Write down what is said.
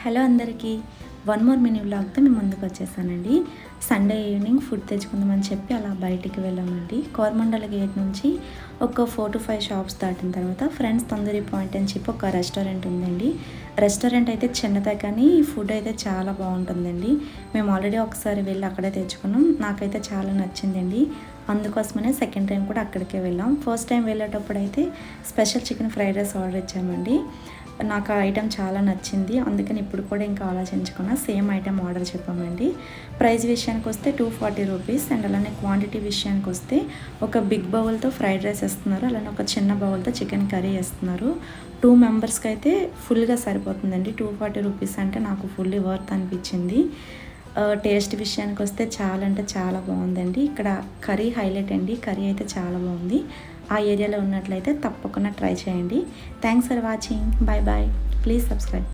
Hello అందరికీ one more mini వ్లాగ్తో మేము ముందుకు వచ్చేసానండి. సండే ఈవినింగ్ ఫుడ్ తెచ్చుకుందామని చెప్పి అలా బయటికి వెళ్ళామండి. కోరమండల గేట్ నుంచి ఒక 4 to 5 షాప్స్ దాటిన తర్వాత ఫ్రెండ్స్ తందూరి పాయింట్ అని చెప్పి ఒక రెస్టారెంట్ ఉందండి. రెస్టారెంట్ అయితే చిన్నదే కానీ ఫుడ్ అయితే చాలా బాగుంటుందండి. మేము ఆల్రెడీ ఒకసారి వెళ్ళి అక్కడే తెచ్చుకున్నాం. నాకైతే చాలా నచ్చిందండి. అందుకోసమనే సెకండ్ టైం కూడా అక్కడికే వెళ్ళాం. ఫస్ట్ టైం వెళ్ళేటప్పుడు అయితే special chicken fried rice order ఇచ్చామండి. నాకు ఆ ఐటెం చాలా నచ్చింది. అందుకని ఇప్పుడు కూడా ఇంకా ఆలోచించుకున్నా సేమ్ ఐటెం ఆర్డర్ చెప్పామండి. ప్రైస్ విషయానికి వస్తే 240 రూపీస్ అండ్ అలానే క్వాంటిటీ విషయానికి వస్తే ఒక బిగ్ బౌల్తో ఫ్రైడ్ రైస్ ఇస్తున్నారు, అలానే ఒక చిన్న బౌల్తో చికెన్ కర్రీ ఇస్తున్నారు. 2 మెంబర్స్కి అయితే ఫుల్గా సరిపోతుందండి. 240 రూపీస్ అంటే నాకు ఫుల్లీ వర్త్ అనిపించింది. టేస్ట్ విషయానికి వస్తే చాలా అంటే చాలా బాగుందండి. ఇక్కడ కర్రీ హైలైట్ అండి. కర్రీ అయితే చాలా బాగుంది. ఆ ఏరియాలో ఉన్నట్లయితే తప్పకుండా ట్రై చేయండి. Thanks for watching. Bye bye. Please subscribe.